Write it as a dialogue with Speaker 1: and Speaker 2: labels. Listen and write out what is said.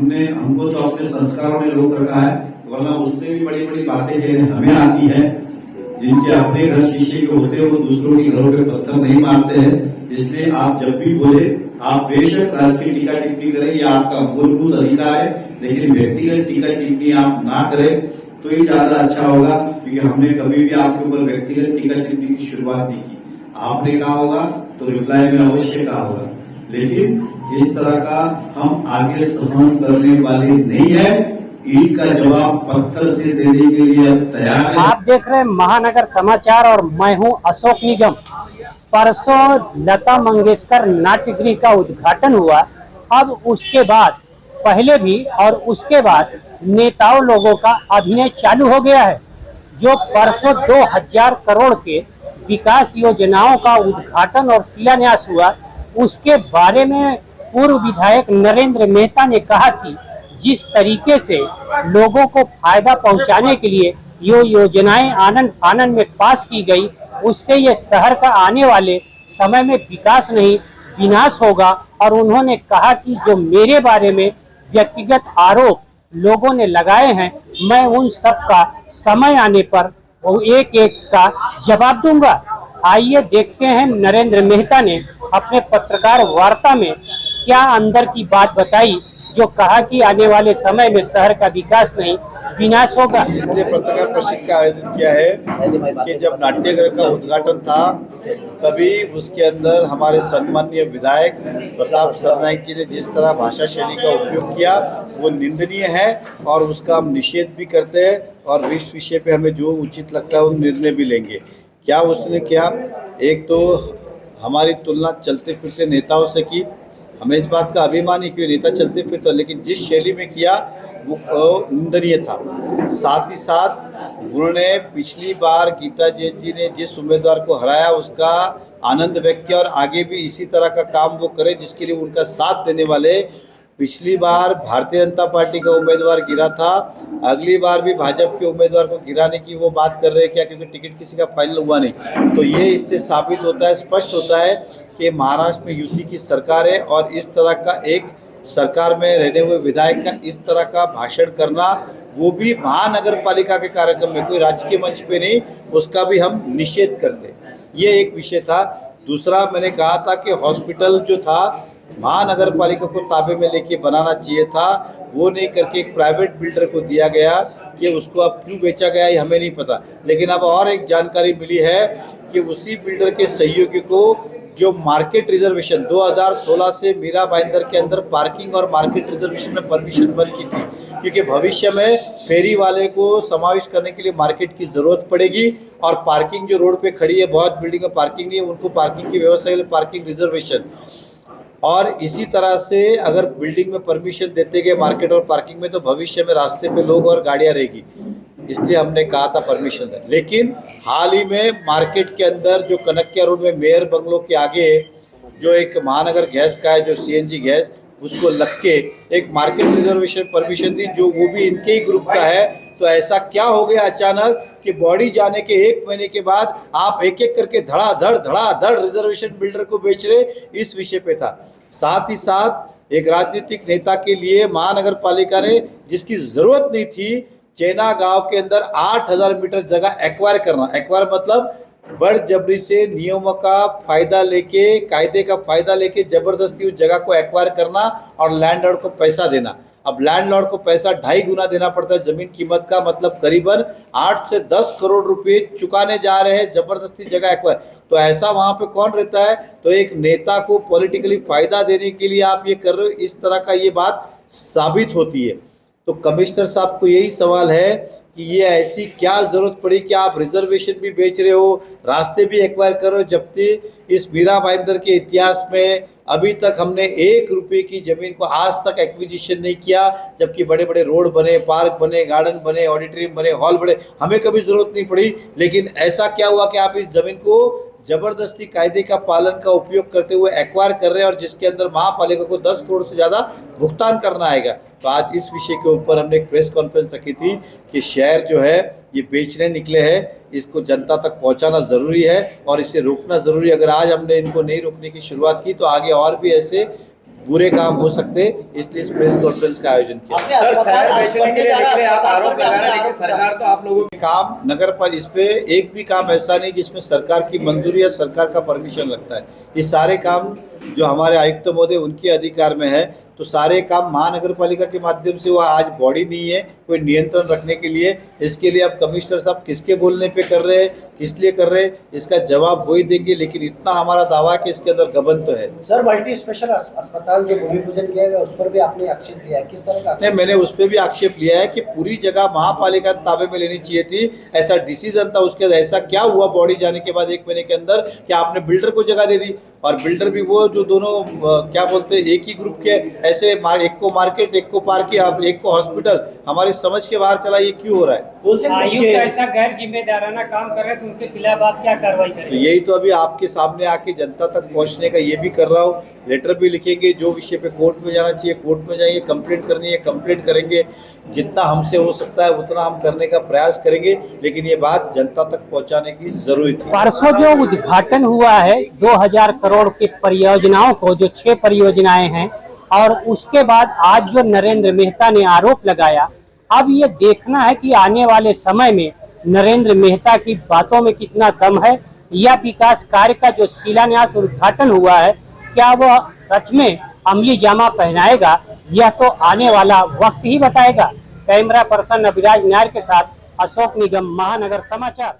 Speaker 1: हमको तो अपने संस्कारों ने रोक रखा है, वरना उससे भी बड़ी बड़ी बातें हमें आती है। जिनके अपने घर शीशे के होते हैं वो दूसरों के घरों पे पत्थर नहीं मारते हैं। इसलिए आप जब भी बोले आप बेशक राजकीय टीका टिप्पणी करें, यह आपका मूलभूत अधिकार है, लेकिन व्यक्तिगत टीका टिप्पणी आप ना करें तो ये ज्यादा अच्छा होगा। क्योंकि हमने कभी भी आपके ऊपर व्यक्तिगत टीका टिप्पणी की शुरुआत नहीं की। आपने कहा होगा तो रिप्लाई में अवश्य कहा होगा, लेकिन इस तरह का हम आगे सहन करने वाले नहीं है। ईट का जवाब पत्थर से देने के लिए अब तैयार है।
Speaker 2: आप देख रहे हैं महानगर समाचार और मैं हूं अशोक निगम। परसों लता मंगेशकर नाट्यगृह का उद्घाटन हुआ। अब उसके बाद पहले भी और उसके बाद नेताओं लोगों का अभिनय चालू हो गया है। जो परसों 2000 करोड़ के विकास योजनाओं का उद्घाटन और शिलान्यास हुआ, उसके बारे में पूर्व विधायक नरेंद्र मेहता ने कहा कि जिस तरीके से लोगों को फायदा पहुंचाने के लिए ये योजनाएं आनन फानन में पास की गई, उससे ये शहर का आने वाले समय में विकास नहीं विनाश होगा। और उन्होंने कहा कि जो मेरे बारे में व्यक्तिगत आरोप लोगों ने लगाए हैं, मैं उन सब का समय आने पर वो एक एक का जवाब दूंगा। आइए देखते हैं नरेंद्र मेहता ने अपने पत्रकार वार्ता में क्या अंदर की बात बताई, जो कहा कि आने वाले समय में शहर का विकास नहीं विनाश होगा।
Speaker 3: इसलिए पत्रकार परिषद का आयोजन किया है कि जब नाट्यगृह का उद्घाटन था तभी उसके अंदर हमारे सम्माननीय विधायक प्रताप सरनाईक जी ने जिस तरह भाषा शैली का उपयोग किया वो निंदनीय है और उसका हम निषेध भी करते हैं और इस विषय पे हमें जो उचित लगता है वो निर्णय भी लेंगे। क्या उसने किया, एक तो हमारी तुलना चलते फिरते नेताओं से की। हमें इस बात का अभिमान है कि नेता चलते फिरते, लेकिन जिस शैली में किया वो निंदनीय था। साथ ही साथ उन्होंने पिछली बार गीता जैन जी ने जिस उम्मीदवार को हराया उसका आनंद व्यक्त किया और आगे भी इसी तरह का काम वो करे जिसके लिए उनका साथ देने वाले। पिछली बार भारतीय जनता पार्टी का उम्मीदवार गिरा था, अगली बार भी भाजपा के उम्मीदवार को गिराने की वो बात कर रहे हैं क्या, क्योंकि टिकट किसी का फाइनल हुआ नहीं। तो ये इससे साबित होता है, स्पष्ट होता है कि महाराष्ट्र में युति की सरकार है और इस तरह का एक सरकार में रहने हुए विधायक का इस तरह का भाषण करना, वो भी महानगर पालिका के कार्यक्रम में, कोई राजकीय मंच पे नहीं, उसका भी हम निषेध करते। ये एक विषय था। दूसरा मैंने कहा था कि हॉस्पिटल जो था महानगर पालिका को ताबे में लेके बनाना चाहिए था, वो नहीं करके एक प्राइवेट बिल्डर को दिया गया। कि उसको अब क्यों बेचा गया ये हमें नहीं पता, लेकिन अब और एक जानकारी मिली है कि उसी बिल्डर के सहयोगी को जो मार्केट रिजर्वेशन 2016 से मीरा भाईंदर के अंदर पार्किंग और मार्केट रिजर्वेशन में परमिशन बंद की थी, क्योंकि भविष्य में फेरी वाले को समावेश करने के लिए मार्केट की जरूरत पड़ेगी और पार्किंग जो रोड पे खड़ी है, बहुत बिल्डिंग में पार्किंग नहीं है, उनको पार्किंग की व्यवस्था के लिए पार्किंग रिजर्वेशन। और इसी तरह से अगर बिल्डिंग में परमिशन देते गए मार्केट और पार्किंग में, तो भविष्य में रास्ते पे लोग और गाड़ियां रहेगी, इसलिए हमने कहा था परमिशन है। लेकिन हाल ही में मार्केट के अंदर जो कनकिया रोड में मेयर बंगलो के आगे जो एक महानगर गैस का है, जो सीएनजी गैस, उसको लग के एक मार्केट रिजर्वेशन परमिशन दी, जो वो भी इनके ही ग्रुप का है। तो ऐसा क्या हो गया अचानक कि बॉडी जाने के 1 महीने के बाद आप एक एक करके धड़ाधड़ रिजर्वेशन बिल्डर को बेच रहे, इस विषय पे था। साथ ही साथ एक राजनीतिक नेता के लिए महानगर पालिका ने जिसकी जरूरत नहीं थी, चेना गांव के अंदर 8000 मीटर जगह एक्वायर करना, एक्वायर मतलब बड़जबरी से नियमों का फायदा लेके, कायदे का फायदा लेके जबरदस्ती उस जगह को एक्वायर करना और लैंडलॉर्ड को पैसा देना। अब लैंडलॉर्ड को पैसा 2.5 गुना देना पड़ता है जमीन कीमत का, मतलब करीबन 8 से 10 करोड़ रुपए चुकाने जा रहे हैं जबरदस्ती जगह एक्वायर। तो ऐसा वहां पे कौन रहता है? तो एक नेता को पॉलिटिकली फायदा देने के लिए आप ये कर रहे हो, इस तरह का ये बात साबित होती है। तो कमिश्नर साहब को यही सवाल है कि ये ऐसी क्या जरूरत पड़ी कि आप रिजर्वेशन भी बेच रहे हो, रास्ते भी एक्वायर कर रहे हो, जबकि इस मीरा भाईंदर के इतिहास में अभी तक हमने 1 रुपये की जमीन को आज तक एक्विजिशन नहीं किया, जबकि बड़े बड़े रोड बने, पार्क बने, गार्डन बने, ऑडिटोरियम बने, हॉल बने, हमें कभी जरूरत नहीं पड़ी। लेकिन ऐसा क्या हुआ कि आप इस जमीन को जबरदस्ती कायदे का पालन का उपयोग करते हुए एक्वायर कर रहे हैं और जिसके अंदर महापालिका को 10 करोड़ से ज़्यादा भुगतान करना आएगा। तो आज इस विषय के ऊपर हमने एक प्रेस कॉन्फ्रेंस रखी थी कि शहर जो है ये बेचने निकले हैं, इसको जनता तक पहुंचाना ज़रूरी है और इसे रोकना ज़रूरी है। अगर आज हमने इनको नहीं रोकने की शुरुआत की तो आगे और भी ऐसे बुरे काम हो सकते, इसलिए इस प्रेस कॉन्फ्रेंस का आयोजन किया।
Speaker 4: अपने अस्पताल बेचने के लिए निकले आप आरोप लगा रहे हैं, लेकिन सरकार तो आप लोगों
Speaker 3: काम नगर पर इस पे एक भी काम ऐसा नहीं जिसमें सरकार की मंजूरी या सरकार का परमिशन लगता है। ये सारे काम जो हमारे आयुक्त महोदय उनके अधिकार में है, तो सारे काम महानगर पालिका के माध्यम से हुआ। आज बॉडी नहीं है कोई नियंत्रण रखने के लिए, इसके लिए अब कमिश्नर साहब किसके बोलने पे कर रहे हैं, किस लिए कर रहे हैं, इसका जवाब वही देंगे। लेकिन इतना हमारा दावा है कि इसके अंदर गबन तो है।
Speaker 4: सर, मल्टी स्पेशल अस्पताल जो भूमि पूजन किया गया उस पर भी आपने आक्षेप लिया है, किस तरह का?
Speaker 3: नहीं, मैंने उस पर भी आक्षेप लिया है कि पूरी जगह महापालिका ताबे में लेनी चाहिए थी, ऐसा डिसीजन था। उसके बाद ऐसा क्या हुआ बॉडी जाने के बाद 1 महीने के अंदर कि आपने बिल्डर को जगह दे दी, और बिल्डर भी वो जो दोनों क्या बोलते हैं एक ही ग्रुप के, ऐसे एक को मार्केट, एक को पार्किंग, एक को हॉस्पिटल, हमारी समझ के बाहर चला। ये क्यों हो रहा है?
Speaker 2: आयुक्त ऐसा गैर जिम्मेदाराना काम कर रहे हैं तो उनके खिलाफ आप क्या कार्रवाई करेंगे?
Speaker 3: तो यही तो अभी आपके सामने आके जनता तक पहुंचने का ये भी कर रहा हूँ। लेटर भी लिखेंगे, जो विषय पे कोर्ट में जाना चाहिए कोर्ट में जाएंगे, कंप्लेंट करनी है कंप्लेंट करेंगे, जितना हमसे हो सकता है उतना हम करने का प्रयास करेंगे। लेकिन ये बात जनता तक पहुंचाने की जरूरत है।
Speaker 2: परसों जो उद्घाटन हुआ है 2000 करोड़ की परियोजनाओं को, जो 6 परियोजनाएं हैं, और उसके बाद आज जो नरेंद्र मेहता ने आरोप लगाया, अब ये देखना है कि आने वाले समय में नरेंद्र मेहता की बातों में कितना दम है, या विकास कार्य का जो शिलान्यास उद्घाटन हुआ है क्या वह सच में अमली जामा पहनाएगा, यह तो आने वाला वक्त ही बताएगा। कैमरा पर्सन अभिराज नायर के साथ अशोक निगम, महानगर समाचार।